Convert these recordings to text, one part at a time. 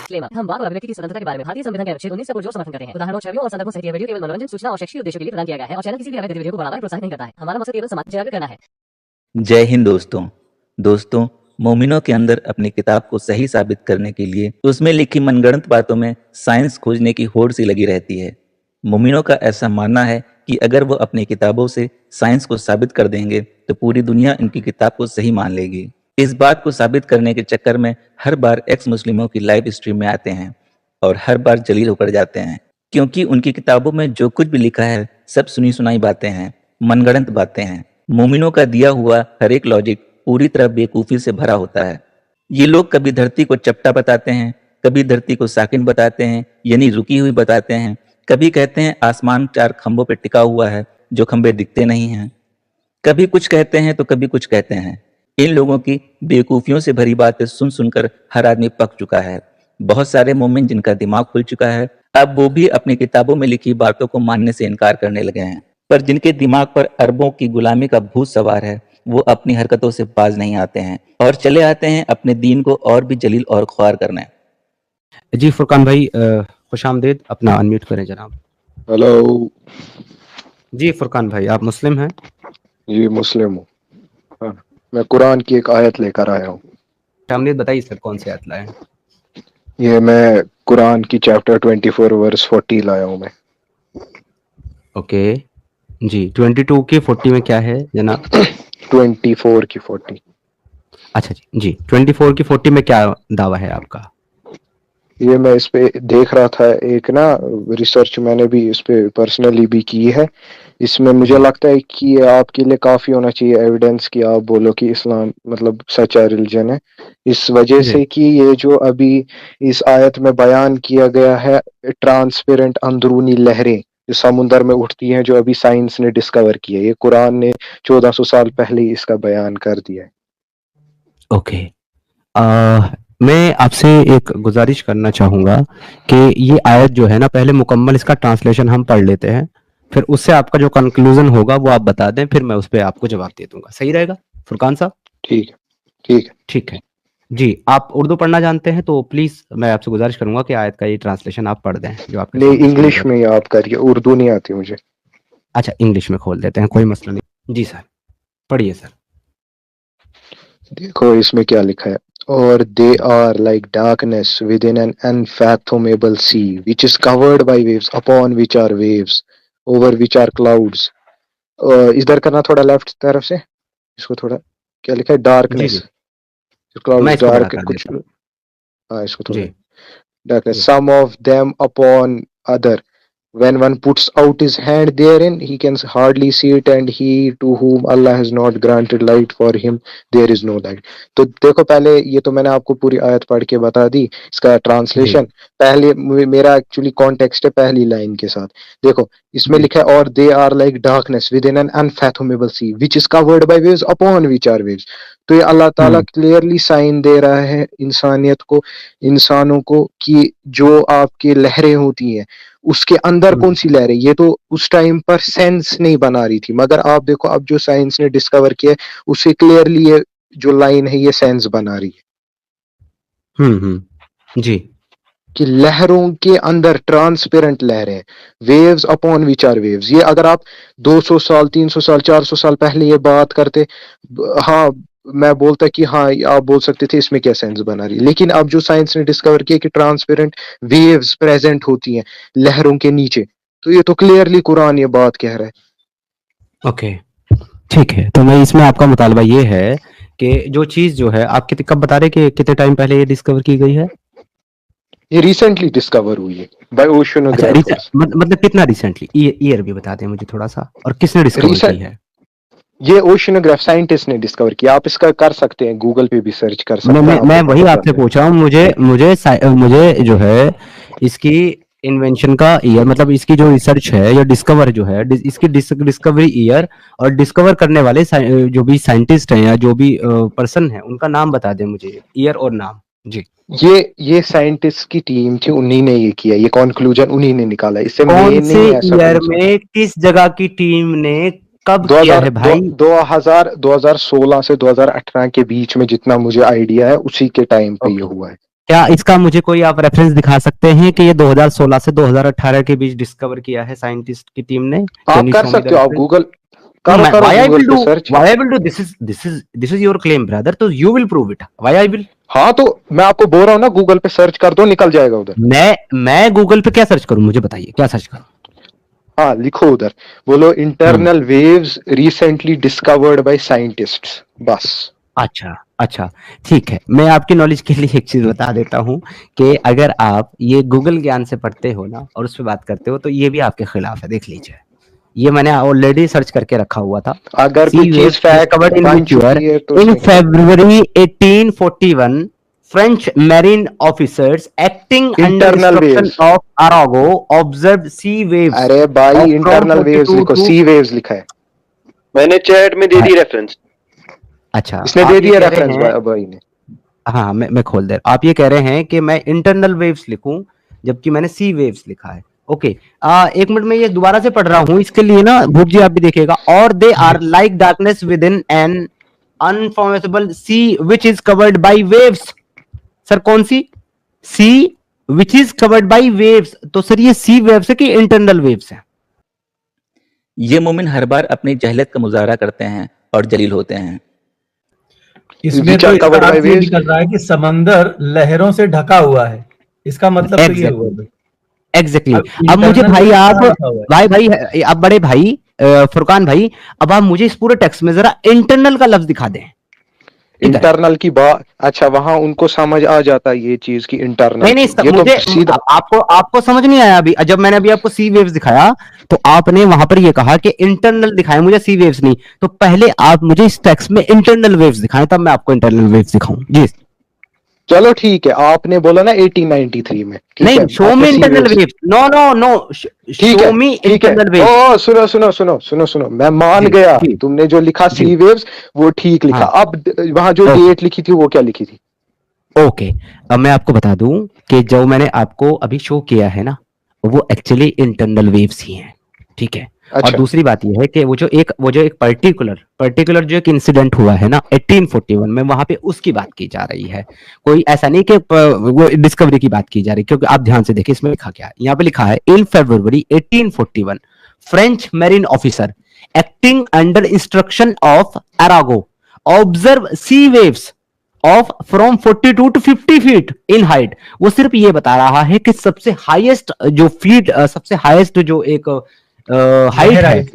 Disclaimer. हम वाक और अभिव्यक्ति की स्वतंत्रता के बारे में भारतीय संविधान के अनुच्छेद 19 से पुरजोर समर्थन करते हैं। उदाहरणों, छवियों और संदर्भों सहित यह वीडियो केवल मनोरंजन, सूचना और शैक्षिक उद्देश्यों के लिए प्रदान किया गया है और चैनल किसी भी अवैध गतिविधियों को बढ़ावा या प्रोत्साहित नहीं करता है। हमारा मकसद केवल समाज जागरूक करना है। जय हिंद दोस्तों मोमिनों के अंदर अपनी किताब को सही साबित करने के लिए उसमें लिखी मनगढ़ंत बातों में साइंस खोजने की होड़ सी लगी रहती है। मोमिनों का ऐसा मानना है कि अगर वो अपनी किताबों से साइंस को साबित कर देंगे तो पूरी दुनिया इनकी किताब को सही मान लेगी। इस बात को साबित करने के चक्कर में हर बार एक्स मुस्लिमों की लाइव स्ट्रीम में आते हैं और हर बार जलील होकर जाते हैं, क्योंकि उनकी किताबों में जो कुछ भी लिखा है सब सुनी सुनाई बातें हैं, मनगढ़ंत बातें हैं। मोमिनों का दिया हुआ हर एक लॉजिक पूरी तरह बेवकूफ़ी से भरा होता है। ये लोग कभी धरती को चपटा बताते हैं, कभी धरती को साकिन बताते हैं यानी रुकी हुई बताते हैं, कभी कहते हैं आसमान 4 खंभों पर टिका हुआ है जो खंभे दिखते नहीं हैं, कभी कुछ कहते हैं तो कभी कुछ कहते हैं। इन लोगों की बेवकूफ़ियों से भरी बातें सुन सुनकर हर आदमी पक चुका है। बहुत सारे मोमिन जिनका दिमाग खुल चुका है अब वो भी अपनी किताबों में लिखी बातों को मानने से इनकार करने लगे हैं, पर जिनके दिमाग पर अरबों की गुलामी का भूत सवार है वो अपनी हरकतों से बाज नहीं आते हैं और चले आते हैं अपने दीन को और भी जलील और ख्वार करने। जी फुरकान भाई, खुशामदीद। अपना अनम्यूट करें जनाब। हेलो जी फुरकान भाई, आप मुस्लिम हैं? जी मुस्लिम हूँ। हाँ, मैं कुरान की एक आयत लेकर आया हूँ। खुशामदीद, बताइए सर कौन सी आयत लाए हैं? ये मैं कुरान की चैप्टर 24 वर्स 40 लाया हूँ मैं। ओके जी, 22 की 40 में क्या है जनाब? 24 की 40। अच्छा जी, 24 की 40 में क्या दावा है आपका? ये मैं इस पे देख रहा था, एक ना रिसर्च मैंने भी इस पे पर्सनली भी की है। इसमें मुझे लगता है कि ये आपके लिए काफी होना चाहिए एविडेंस कि आप बोलो कि इस्लाम मतलब सच्चा रिलीजन है, इस वजह से कि ये जो अभी इस आयत में बयान किया गया है ट्रांसपेरेंट अंदरूनी लहरें जो समुद्र में उठती हैं, जो अभी साइंस ने डिस्कवर की है, ये कुरान ने 1400 साल पहले ही इसका बयान कर दिया है। ओके, मैं आपसे एक गुजारिश करना चाहूंगा कि ये आयत जो है ना, पहले मुकम्मल इसका ट्रांसलेशन हम पढ़ लेते हैं, फिर उससे आपका जो कंक्लूजन होगा वो आप बता दें, फिर मैं उस पर आपको जवाब दे दूंगा। सही रहेगा फुरकान साहब? ठीक है, ठीक है, ठीक है जी। आप उर्दू पढ़ना जानते हैं तो प्लीज मैं आपसे गुजारिश करूंगा कि आयत का ये ट्रांसलेशन आप पढ़ दें जो आपके नहीं इंग्लिश में आप करिए, उर्दू नहीं आती मुझे। अच्छा, इंग्लिश में खोल देते हैं, कोई मसला नहीं। जी सर, पढ़िए सर। देखो इसमें क्या लिखा है। Or they are like darkness within an unfathomable sea which is covered by waves upon which are waves over which are clouds. इधर करना थोड़ा लेफ्ट तरफ से, इसको थोड़ा, क्या लिखा है, डार्कनेस क्लाउड्स डार्क कुछ। हाँ इसको थोड़ा darkness, some of them upon other. When one puts out his hand therein, he can hardly see it, and he to whom Allah has not granted light, for him there is no light. तो देखो पहले ये तो मैंने आपको पूरी आयत पढ़ के बता दी, इसका ट्रांसलेशन पहले मेरा एक्चुअली कॉन्टेक्स्ट है पहली लाइन के साथ। देखो इसमें लिखा है or they are like darkness within an unfathomable sea which is covered by waves upon which are waves. तो ये अल्लाह ताला क्लियरली साइन दे रहा है इंसानियत को, इंसानों को, कि जो आपकी लहरें होती हैं उसके अंदर कौन सी लहरें, ये तो उस टाइम पर सेंस नहीं बना रही थी, मगर आप देखो अब जो साइंस ने डिस्कवर किया उससे क्लियरली ये जो लाइन है ये सेंस बना रही है। जी, कि लहरों के अंदर ट्रांसपेरेंट लहरें, waves upon which are waves. ये अगर आप 200 साल 300 साल 400 साल पहले ये बात करते, हाँ मैं बोलता कि हाँ आप बोल सकते थे इसमें क्या सेंस बना रही, लेकिन अब जो साइंस ने डिस्कवर किया कि ट्रांसपेरेंट वेव्स प्रेजेंट होती हैं लहरों के नीचे, तो ये तो क्लियरली कुरान ये बात कह रहा है। ओके ठीक है, तो मैं इसमें आपका मुतालबा ये है कि जो चीज जो है आप कब बता रहे कि कितने टाइम पहले ये डिस्कवर की गई है? ये रिसेंटली डिस्कवर हुई है बाय ओशियनोग्राफर्स। मतलब कितना रिसेंटली? ईयर भी बता दें मुझे थोड़ा सा, और किसने डिस्कवर की है? ये ओशियनोग्राफ साइंटिस्ट ने डिस्कवर किया। आप इसका कर सकते हैं, गूगल पे भी सर्च कर सकते हैं। मैं वही आपसे पूछ रहा हूँ, मुझे जो है इसकी इन्वेंशन का ईयर, मतलब इसकी जो रिसर्च है या डिस्कवर जो है इसकी डिस्कवरी ईयर और डिस्कवर करने वाले जो भी साइंटिस्ट हैं या जो भी पर्सन है उनका नाम बता दें मुझे, ईयर और नाम। जी, ये साइंटिस्ट की टीम थी, उन्हीं ने ये किया, ये कंक्लूजन उन्हीं ने निकाला। इससे कौन से ईयर में किस जगह की टीम ने कब किया है भाई? 2016 से 2018 के बीच में जितना मुझे आइडिया है उसी के टाइम पे ये हुआ है। क्या इसका मुझे कोई आप रेफरेंस दिखा सकते हैं कि ये 2016 से 2018 के बीच डिस्कवर किया है साइंटिस्ट की टीम ने? आप कर सकते हो, आप गूगल करो करो why I गूगल will पे do, search. why I will do, this is your claim brother, तो you will prove it, why I will? हाँ तो मैं आपको बोल रहा हूँ ना, गूगल पे सर्च कर दो, निकल जाएगा उधर। मैं गूगल पे क्या सर्च करूं, मुझे बताइए क्या सर्च करूं? हाँ लिखो उधर, बोलो internal waves recently discovered by scientists, बस। अच्छा अच्छा, ठीक है। मैं आपकी नॉलेज के लिए एक चीज बता देता हूँ कि अगर आप ये गूगल ज्ञान से पढ़ते हो ना और उस पर बात करते हो तो ये भी आपके खिलाफ है, देख लीजिए। ये मैंने ऑलरेडी सर्च करके रखा हुआ था। अगर कोई चीज फैक्ट बन चुकी है तो इन उसमें February 1841 French marine officers acting under Internal instruction waves। Of Arago observe sea waves. अरे भाई इंटरनल वेव्स लिखो, सी वेव्स लिखा है, मैंने चैट में दे दी रेफरेंस। अच्छा, इसने आप दे ये दिया कह रहे रेफरेंस हैं, भाई ने। हाँ मैं खोल दे, आप ये कह रहे हैं कि मैं इंटरनल वेव्स लिखूं जबकि मैंने सी वेव्स लिखा है। ओके, एक मिनट में ये दोबारा से पढ़ रहा हूं, इसके लिए ना भूप जी आप भी देखिएगा। और they are like darkness within an unfathomable sea which is covered by waves. Sir कौन सी? Sea which is covered by waves. तो सर ये सी वेव्स है कि इंटरनल वेव्स है? ये मोमिन हर बार अपनी जहलत का मुजाहरा करते हैं और जलील होते हैं। इसमें तो इसका अर्थ ये निकल रहा है कि समंदर लहरों से ढका हुआ है, इसका मतलब तो ये हुआ। एग्जैक्टली। अब मुझे भाई आप भाई अब बड़े भाई फुरकान भाई, अब आप मुझे इस पूरे टेक्स्ट में जरा इंटरनल का लफ्ज दिखा दें। इंटरनल की बात, अच्छा वहां उनको समझ आ जाता है ये चीज की इंटरनल। नहीं ये मुझे तो सीधा आपको समझ नहीं आया अभी, जब मैंने अभी आपको सी वेव्स दिखाया तो आपने वहां पर ये कहा कि इंटरनल दिखाएं मुझे, सी वेव्स नहीं। तो पहले आप मुझे इस टेक्स्ट में इंटरनल वेव्स दिखाएं तब मैं आपको इंटरनल वेव्स दिखाऊं। जी चलो ठीक है, आपने बोला ना 1893 में, नहीं show me internal waves. No no no, show me internal waves. ओ सुनो सुनो सुनो सुनो सुनो, मैं मान गया तुमने जो लिखा सी वेव्स वो ठीक लिखा। अब वहां जो डेट लिखी थी वो क्या लिखी थी? ओके, अब मैं आपको बता दूं कि जो मैंने आपको अभी शो किया है ना वो एक्चुअली इंटरनल वेव्स ही हैं, ठीक है। अच्छा। और दूसरी बात यह है कि वो जो एक पर्टिकुलर जो एक इंसिडेंट हुआ है ना 1841 में, वहां पे उसकी बात की जा रही है। कोई ऐसा नहीं कि वो डिस्कवरी की बात की जा रही, क्योंकि आप ध्यान से देखिए इसमें लिखा क्या है। यहाँ पे लिखा है in February 1841 French marine officer acting under instruction of Arago observe sea waves of from 42 to 50 feet in height. वो सिर्फ ये बता रहा है कि सबसे हाईएस्ट जो फीट, सबसे हाईएस्ट जो एक हाइट है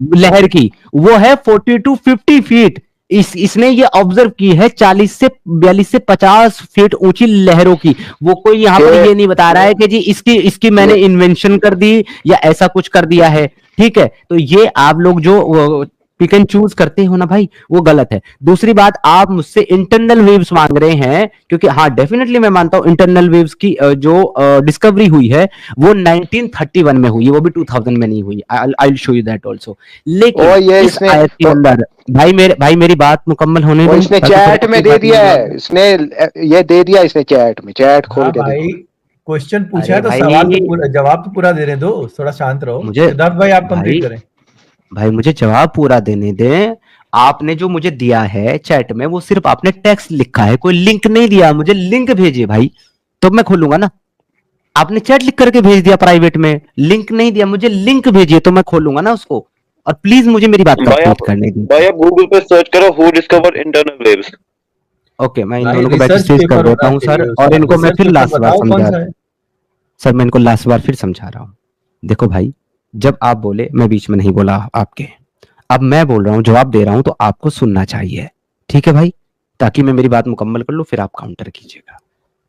लहर की वो है 40 to 50 फीट। इसने ये ऑब्जर्व की है 40 से 42 से 50 फीट ऊंची लहरों की। वो कोई यहाँ पर ये नहीं बता रहा है कि जी इसकी मैंने इन्वेंशन कर दी या ऐसा कुछ कर दिया है, ठीक है। तो ये आप लोग जो पिक एंड चूज करते हो ना भाई, वो गलत है। दूसरी बात, आप मुझसे इंटरनल वेव्स मांग रहे हैं, क्योंकि हाँ डेफिनेटली मैं मानता हूं इंटरनल वेव्स की जो डिस्कवरी हुई है वो 1931 में हुई है, वो भी 2000 में नहीं हुई। I will show you that also. लेकिन इस आयत के अंदर भाई मेरी बात मुकम्मल होने दो। इसने चैट में दे दिया है, इसने ये दे दिया, इसने चैट में, चैट खोल के भाई क्वेश्चन पूछा है तो सवाल तो पूरा, जवाब तो पूरा देने दो, थोड़ा शांत रहो। सिद्धार्थ भाई आप कंप्लीट करें। भाई मुझे जवाब पूरा देने दें। आपने जो मुझे दिया है चैट में वो सिर्फ आपने टेक्स्ट लिखा है, कोई लिंक नहीं दिया। मुझे लिंक भेजिए भाई, तो मैं खोलूंगा ना। आपने चैट लिख करके भेज दिया प्राइवेट में, लिंक नहीं दिया। मुझे लिंक भेजिए तो मैं खोलूंगा ना उसको। और प्लीज मुझे मेरी बात कंप्लीट करने दी। भाई आप गूगल पे सर्च करो who discovered internal waves. Okay, मैं इन दोनों को बैटरी कर देता हूं सर, और इनको मैं फिर लास्ट बार समझा रहा हूं सर, मैं इनको लास्ट बार फिर समझा रहा हूं। देखो भाई, जब आप बोले मैं बीच में नहीं बोला आपके, अब मैं बोल रहा हूं, जवाब दे रहा हूं, तो आपको सुनना चाहिए, ठीक है भाई, ताकि मैं मेरी बात मुकम्मल कर लूं, फिर आप काउंटर कीजिएगा।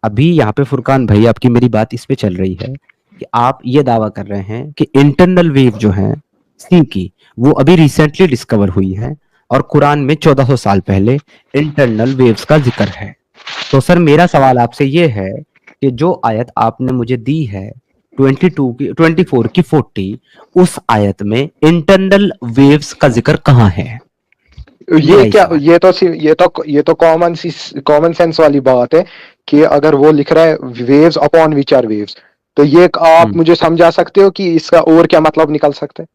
अभी यहाँ पे फुरकान भाई आपकी मेरी बात इस पे चल रही है कि आप ये दावा कर रहे हैं कि इंटरनल वेव जो है सी की वो अभी रिसेंटली डिस्कवर हुई है और कुरान में 1400 साल पहले इंटरनल वेव्स का जिक्र है। तो सर मेरा सवाल आपसे ये है कि जो आयत आपने मुझे दी है 22 की 24 की 40, उस आयत में इंटरनल वेव्स का जिक्र कहाँ है? ये क्या, ये तो कॉमन सेंस वाली बात है कि अगर वो लिख रहा है waves upon which are waves, तो ये आप मुझे समझा सकते हो कि इसका और क्या मतलब निकल सकता है?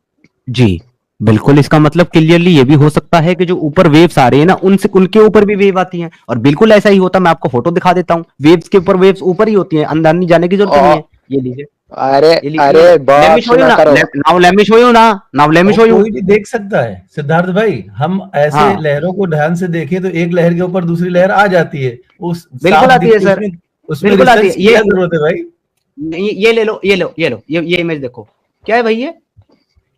जी बिल्कुल, इसका मतलब क्लियरली ये भी हो सकता है कि जो ऊपर वेव्स आ रही है ना, उनसे उनके ऊपर भी वेव आती हैं, और बिल्कुल ऐसा ही होता है। मैं आपको फोटो दिखा देता हूँ, वेव्स के ऊपर वेव्स ऊपर ही होती हैं, अंदर नहीं जाने की जरूरत नहीं है। ये लीजिए, अरे ये लीजिए, अरे लेट बात मी शो यू सुना ना, करो। Now let me show you ना, नाउ लेट मी और शो यू। कोई भी देख सकता है सिद्धार्थ भाई, हम ऐसे हाँ, लहरों को ध्यान से देखें तो एक लहर के ऊपर दूसरी लहर आ जाती है, वो बिल्कुल साफ आती है दिखती है, सर, उसमें उसमें बिल्कुल आती है। रिसर्च की क्या जरूरत है भाई? ये ले लो, ये लो, ये लो, ये इमेज देखो, क्या है भाई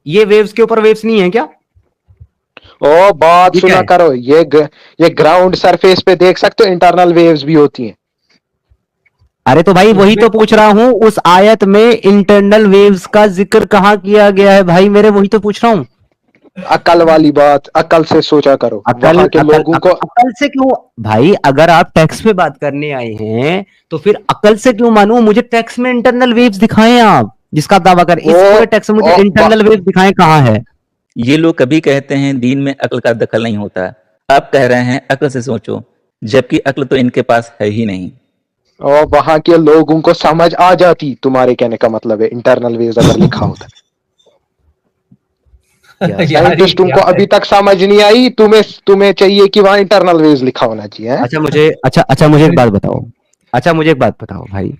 ये वेव्स के ऊपर वेव्स नहीं है क्या? ओ बात ये क्या सुना है? करो, ये ग्राउंड सरफेस पे देख सकते हो, इंटरनल वेव्स भी होती हैं। अरे तो भाई वही उसमें तो पूछ रहा हूँ, उस आयत में इंटरनल वेव्स का जिक्र कहाँ किया गया है भाई मेरे, वही तो पूछ रहा हूँ। अकल वाली बात, अकल से सोचा करो, अकल वहां के अकल लोगों अकल, को। अकल से क्यों भाई? अगर आप टैक्स पे बात करने आए हैं तो फिर अकल से क्यों मानूं? मुझे टैक्स में इंटरनल वेव्स दिखाएं आप, जिसका दावा कर, ओ इस पूरे टैक्स में मुझे ओ इंटरनल वेव्स दिखाएं, कहाँ है? ये लोग कभी कहते हैं दीन में अक्ल का दखल नहीं होता। आप कह रहे हैं अक्ल से सोचो, जबकि अक्ल तो इनके पास है ही नहीं। और वहां के लोगों को समझ आ जाती, तुम्हारे कहने का मतलब है इंटरनल वेव्स अगर लिखा होता। यार साइंटिस्टों क्या को है? अभी तक समझ नहीं आई, तुम्हें तुम्हें चाहिए कि वहां इंटरनल वेव्स लिखा होना चाहिए, हैं? अच्छा मुझे एक बात बताओ, अच्छा मुझे एक बात बताओ भाई,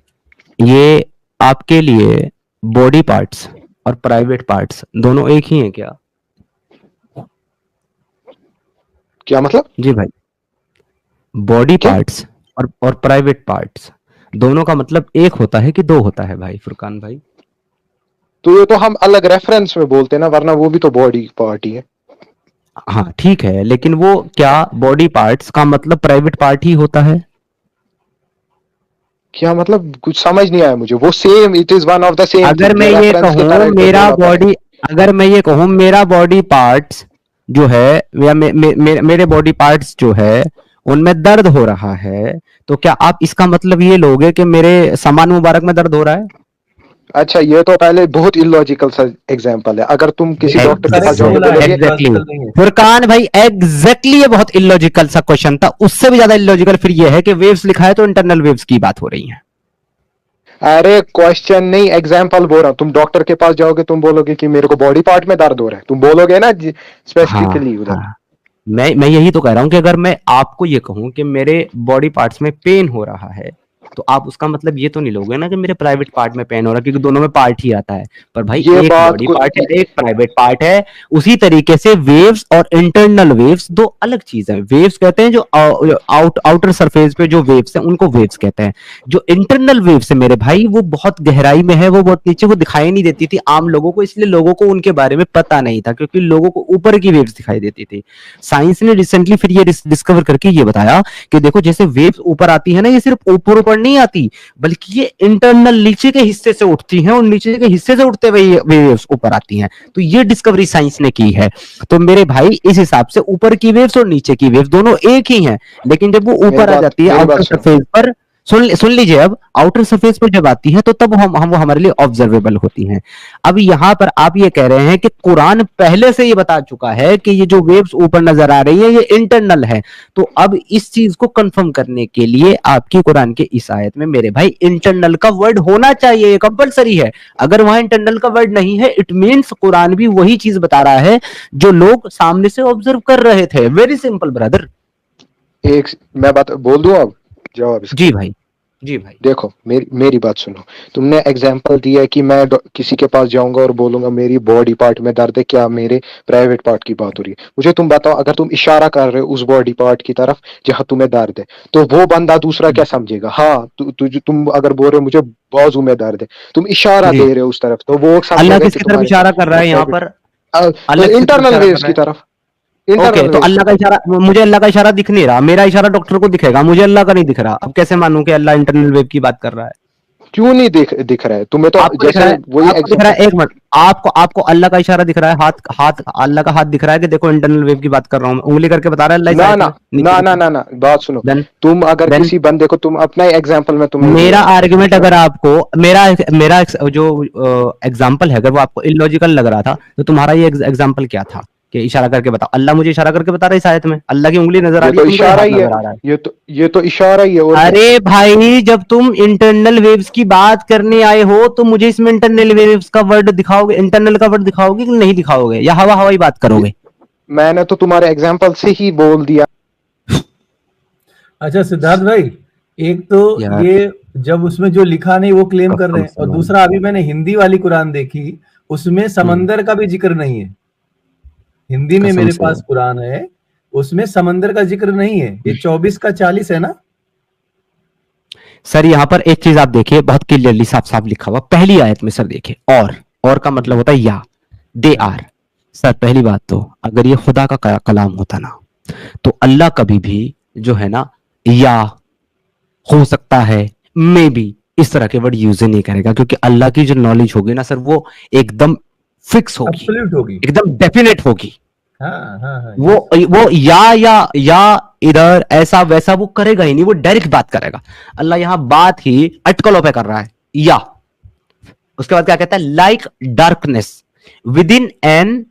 ये आपके लिए बॉडी पार्ट्स और प्राइवेट पार्ट्स दोनों एक ही हैं क्या? क्या मतलब? जी भाई, बॉडी क्या? पार्ट्स और प्राइवेट पार्ट्स दोनों का मतलब एक होता है कि दो होता है भाई फुरकान भाई? तो ये तो हम अलग रेफरेंस में बोलते हैं ना, वरना वो भी तो बॉडी पार्ट ही है। हाँ ठीक है, लेकिन वो क्या बॉडी पार्ट्स का मतलब प्राइवेट पार्ट ही होता है? क्या मतलब, कुछ समझ नहीं आया मुझे। वो same, it is one of the same अगर थिंग, मैं ये ये रेफरेंस की कहूँ तरह मेरा बोला पड़ेगा। बॉडी, अगर मैं ये कहूँ मेरा बॉडी पार्ट्स जो है, या मेरे बॉडी पार्ट्स जो है उनमें दर्द हो रहा है, तो क्या आप इसका मतलब ये लोगे कि मेरे सामान मुबारक में दर्द हो रहा है? अच्छा, ये तो पहले बहुत इलॉजिकल सा एग्जांपल है। अगर तुम किसी बिल्कुल डॉक्टर के पास करेक्ट जाओगे, बोला है, बोलोगे एग्जैक्टली, लॉजिकल नहीं है। फुरकान भाई एग्जैक्टली, ये बहुत इलॉजिकल सा क्वेश्चन था। उससे भी ज्यादा इलॉजिकल फिर ये है कि वेव्स लिखा है तो इंटरनल वेव्स की बात हो रही है। अरे क्वेश्चन नहीं, एग्जांपल बोल रहा हूँ। तुम डॉक्टर के पास जाओगे, तुम बोलोगे कि मेरे को बॉडी पार्ट में दर्द हो रहा है, तुम बोलोगे ना हाँ स्पेसिफिकली उधर। हाँ, मैं यही तो कह रहा हूं कि अगर मैं आपको ये कहूं कि मेरे बॉडी पार्ट्स में पेन हो रहा है, तो आप उसका मतलब ये तो नहीं लोगे ना कि मेरे प्राइवेट पार्ट में पेन हो रहा है, क्योंकि दोनों में पार्ट ही आता है। पर भाई ये एक बात बॉडी को पार्ट है, एक प्राइवेट पार्ट है। उसी तरीके से वेव्स और इंटरनल वेव्स दो अलग चीज है। वेव्स कहते हैं जो आउटर सरफेस पे जो वेव्स हैं उनको वेव्स कहते हैं। जो इंटरनल वेव्स है मेरे भाई, वो बहुत गहराई में है, वो बहुत नीचे, वो दिखाई नहीं देती थी आम लोगों को, इसलिए लोगों को उनके बारे में पता नहीं था, क्योंकि लोगों को ऊपर की वेव्स दिखाई देती थी। साइंस ने रिसेंटली फिर ये डिस्कवर करके ये बताया कि देखो जैसे वेव्स ऊपर आती है ना, ये सिर्फ ऊपर ऊपर नहीं आती, बल्कि ये इंटरनल नीचे के हिस्से से उठती हैं, और नीचे के हिस्से से उठते हुए वेव्स ऊपर आती हैं। तो ये डिस्कवरी साइंस ने की है। तो मेरे भाई इस हिसाब से ऊपर की वेव्स और नीचे की वेव्स दोनों एक ही हैं, लेकिन जब वो ऊपर आ जाती है मेरी आउटर बात सुनो। सरफेस पर, सुन लीजिए, अब आउटर सरफेस पर जब आती है तो तब हम वो हमारे लिए ऑब्जर्वेबल होती हैं। अब यहां पर आप ये कह रहे हैं कि कुरान पहले से ये बता चुका है कि ये जो वेव्स ऊपर नजर आ रही है ये इंटरनल है। तो अब इस चीज को कंफर्म करने के लिए आपकी कुरान के इस आयत में मेरे भाई इंटरनल का वर्ड होना चाहिए, ये कंपलसरी है। अगर वहां इंटरनल का वर्ड नहीं है, इट मींस कुरान भी वही चीज बता रहा है जो लोग सामने से ऑब्जर्व कर रहे थे। Very simple brother. एक मैं बात बोल दूं अब, जवाब इसका। जी भाई, जी भाई। देखो, मेरी बात सुनो। तुमने एग्जांपल दिया कि मैं किसी के पास जाऊंगा और बोलूंगा मेरी बॉडी पार्ट में दर्द है, क्या मेरे प्राइवेट पार्ट की बात हो रही है? मुझे तुम बताओ, अगर तुम इशारा कर रहे हो उस बॉडी पार्ट की तरफ जहां तुम्हें दर्द है, तो वो बंदा दूसरा क्या समझेगा? हाँ, तुम अगर बोल रहे हो मुझे बाजू में दर्द है, तुम इशारा जी, दे रहे हो उस तरफ, तो वो अल्लाह समझेगा कि किसकी तरफ तुम्हारे इशारा कर रहा है यहाँ प्राइवेट, पर? अल्लाह किसकी तरफ इंटरनल इशारा कर वेव्स रहा की है? तरफ, ओके, इंटरनल तो वेव्स अल्लाह की का तरफ। इशारा, मुझे अल्लाह का इशारा दिख नहीं रहा, मेरा इशारा डॉक्टर को दिखेगा, मुझे अल्लाह का नहीं दिख रहा। अब कैसे मानूं कि अल्लाह इंटरनल वेव की बात कर रहा है? क्यों नहीं दिख रहा है तुम्हें? तो आपको दिख रहा जैसे है, वही आपको दिख रहा एग्जांपल। है, एक मिनट, आपको अल्लाह का इशारा दिख रहा है, हाथ हाथ अल्लाह का हाथ दिख रहा है कि देखो इंटरनल वेव की बात कर रहा हूं मैं, उंगली करके बता रहा है अल्लाह इस ना आयत ना में नीचे ना की ना तरफ। ना ना, बात सुनो। देन तुम अगर देन किसी बंदे को, तुम अपना एग्जांपल में तुमने मेरा दिया है, आर्गुमेंट, ठीक है? अगर आपको मेरा मेरा जो एग्जांपल है अगर वो आपको इलॉजिकल लग रहा था, तो तुम्हारा ये एग्जांपल क्या था कि इशारा करके बताओ। अल्लाह मुझे इशारा करके बता रहा है इस आयत में, अल्लाह की उंगली नजर आ ये रही तो है, तुमको इशारा हाथ ही है, नजर आ रहा है। ये तो इशारा ही है। और क्या? अरे भाई जब तुम इंटरनल वेव्स की बात करने आए हो तो मुझे इसमें इंटरनल वेव्स का वर्ड दिखाओगे, इंटरनल का वर्ड दिखाओगे कि नहीं दिखाओगे, या हवा हवाई बात करोगे? मैंने तो तुम्हारे एग्जाम्पल से ही बोल दिया। अच्छा सिद्धार्थ भाई, एक तो यार ये जब उसमें जो लिखा नहीं वो क्लेम कर रहे हैं, और कसम से दूसरा अभी मैंने हिंदी वाली कुरान देखी, उसमें समंदर का भी जिक्र नहीं है। हिंदी में कसम मेरे से पास कुरान है, उसमें समंदर का जिक्र नहीं है। ये 24 का 40 है ना? सर यहाँ पर एक चीज आप देखिए, बहुत क्लियरली साफ साफ लिखा हुआ पहली आयत में सर, देखिए और का मतलब होता है या, दे आर। सर पहली बात तो अगर ये खुदा का कलाम होता ना तो अल्लाह कभी भी जो है ना या हो सकता है, मे बी, इस तरह के वर्ड यूज ही नहीं करेगा, क्योंकि अल्लाह की जो नॉलेज होगी ना सर वो एकदम फिक्स होगी, एब्सोल्यूट होगी। एकदम डेफिनेट होगी। हाँ हाँ हाँ, वो या इधर ऐसा वैसा वो करेगा ही नहीं, वो डायरेक्ट बात करेगा। अल्लाह यहां बात ही अटकलों पे कर रहा है, या उसके बाद क्या कहता है, like darkness within an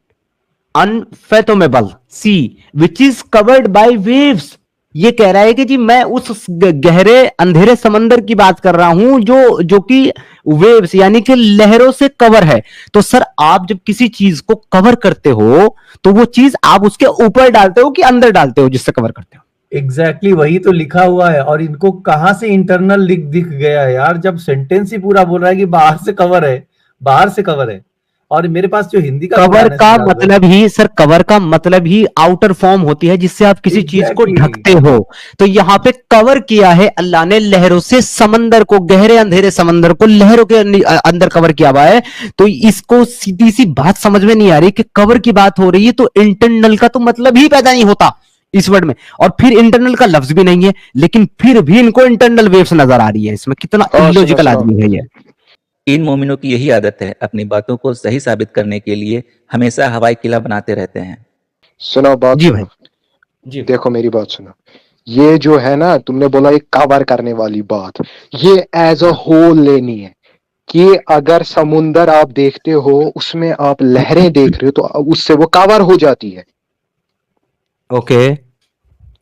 unfathomable sea which is covered by waves. ये कह रहा है कि जी मैं उस गहरे अंधेरे समंदर की बात कर रहा हूं जो कि वेव्स यानी कि लहरों से कवर है। तो सर आप जब किसी चीज को कवर करते हो तो वो चीज आप उसके ऊपर डालते हो कि अंदर डालते हो जिससे कवर करते हो? एग्जैक्टली वही तो लिखा हुआ है। और इनको कहां से इंटरनल दिख गया है यार, जब सेंटेंस ही पूरा बोल रहा है कि बाहर से कवर है, बाहर से कवर है। और मेरे पास जो हिंदी का कवर कुरान है का सिद्धार्थ भाई, मतलब ही सर, कवर का मतलब ही आउटर फॉर्म होती है जिससे आप किसी चीज को Exactly. ढकते हो। तो यहाँ पे कवर किया है अल्लाह ने लहरों से समंदर को, गहरे अंधेरे समंदर को लहरों के अंदर कवर किया हुआ है। तो इसको सीधी सी बात समझ में नहीं आ रही कि कवर की बात हो रही है तो इंटरनल का तो मतलब ही पैदा नहीं होता इस वर्ड में। और फिर इंटरनल का लफ्ज भी नहीं है, लेकिन फिर भी इनको इंटरनल वेव्स नजर आ रही है इसमें। कितना इलॉजिकल आदमी है ये। इन मोमिनों की यही आदत है, अपनी बातों को सही साबित करने के लिए हमेशा हवाई किला बनाते रहते हैं। सुनो बात जी सुनो, भाई जी। देखो मेरी बात सुनो। ये जो है ना, तुमने बोला ये कवर करने वाली बात, ये एज अ होल लेनी है कि अगर समुंदर आप देखते हो उसमें आप लहरें देख रहे हो तो उससे वो कवर हो जाती है। ओके,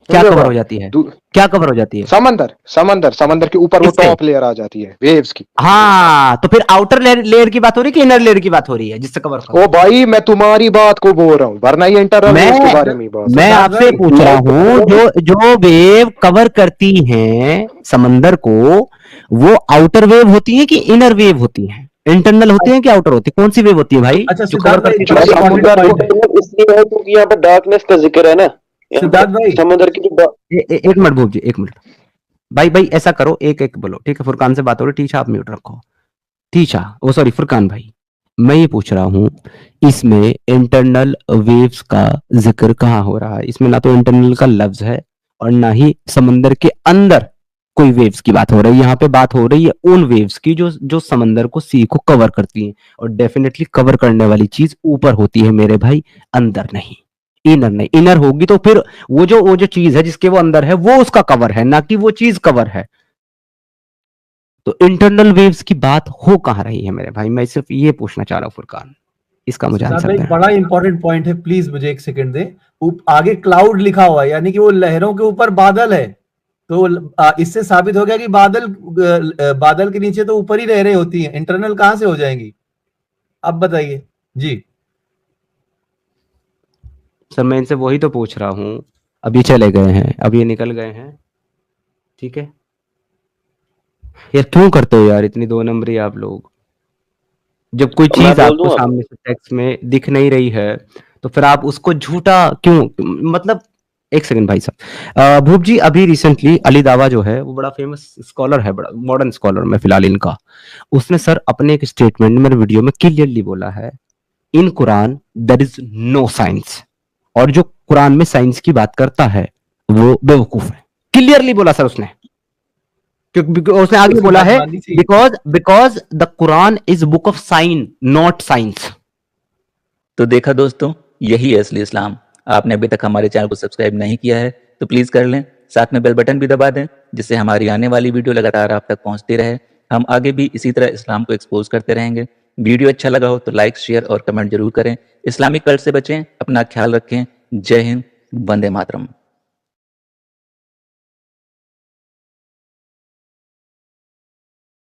क्या समझे कवर बात? हो जाती है? दू- क्या कवर हो जाती है? समंदर के ऊपर वो किससे? टॉप लेयर आ जाती है वेव्स की। हाँ तो फिर आउटर लेयर की बात हो रही है कि इनर लेयर की बात हो रही है जिससे कवर ओ भाई मैं तुम्हारी बात को बोल रहा हूँ, वरना ये इंटरनल वेव्स के बारे में ही बात है। मैं सिद्धार्थ आपसे भाई, पूछ रहा हूँ जो वेव कवर करती हैं समंदर को, वो आउटर वेव होती है कि इनर वेव होती है? इंटरनल होती है कि आउटर होती है? कौन सी वेव होती है भाई अच्छा जो कवर सिद्धार्थ भाई, करती जो बड़ा है? इंपॉर्टेंट समुंदर पॉइंट है इसलिए है क्योंकि यहाँ पर डार्कनेस का जिक्र है ना, यहाँ सिद्धार्थ पर भाई। समुंदर की जो एक मिनट भूप जी, एक मिनट भाई ऐसा करो, एक एक बोलो, ठीक है? फुरकान से बात हो रही, टीचा आप म्यूट रखो। टीचा, ओ सॉरी फुरकान भाई, मैं ये पूछ रहा हूँ इसमें इंटरनल वेव्स का जिक्र कहाँ हो रहा है? इसमें ना तो इंटरनल का लफ्ज है और ना ही समंदर के अंदर कोई वेव्स की बात हो रही है। यहाँ पे बात हो रही है उन वेव्स की जो समंदर को, सी को कवर करती हैं। और डेफिनेटली कवर करने वाली चीज ऊपर होती है मेरे भाई, अंदर नहीं, इनर नहीं। इनर होगी तो फिर वो जो चीज है जिसके वो अंदर है वो उसका कवर है, ना कि वो चीज कवर है। तो इंटरनल वेव्स की बात हो कहाँ रही है मेरे भाई? मैं सिर्फ ये पूछना चाह रहा हूँ फुरकान, इसका मुझे सिद्धार्थ आंसर भाई, देना। बड़ा इंपॉर्टेंट पॉइंट है, प्लीज मुझे एक सेकंड दे। आगे क्लाउड लिखा हुआ है, यानी कि वो लहरों के ऊपर बादल है। तो इससे साबित हो गया कि बादल के नीचे तो ऊपर ही लहरें होती हैं, इंटरनल कहां से हो जाएंगी? अब बताइए जी। सर मैं इनसे वही तो पूछ रहा हूँ, अब ये चले गए हैं, अब ये निकल गए हैं, ठीक है? यार क्यों करते हो यार इतनी दो नंबरी आप लोग? जब कोई मैं चीज बोल आपको दूं अब। सामने से टेक्स्ट में दिख नहीं रही है तो फिर आप उसको झूठा क्यों, मतलब एक सेकंड भाई साहब। भूप जी, अभी रिसेंटली अली दावा जो है वो बड़ा फेमस स्कॉलर है, बड़ा मॉडर्न स्कॉलर में फिलहाल इनका, उसने सर अपने एक स्टेटमेंट में मेरे वीडियो में क्लियरली बोला है, in Quran there is no science, और जो कुरान में साइंस की बात करता है वो बेवकूफ है। क्लियरली बोला सर उसने, क्योंकि उसने आगे उसकी बोला बात है माननी चाहिए। Because the Quran is book of sine not science. तो देखा दोस्तों, यही है असली इस्लाम। आपने अभी तक हमारे चैनल को सब्सक्राइब नहीं किया है तो प्लीज़ कर लें, साथ में बेल बटन भी दबा दें जिससे हमारी आने वाली वीडियो लगातार आप तक पहुंचती रहे। हम आगे भी इसी तरह इस्लाम को एक्सपोज करते रहेंगे। वीडियो अच्छा लगा हो तो लाइक, शेयर और कमेंट जरूर करें। इस्लामिक कल्ट से बचें, अपना ख्याल रखें। जय हिंद, वंदे मातरम।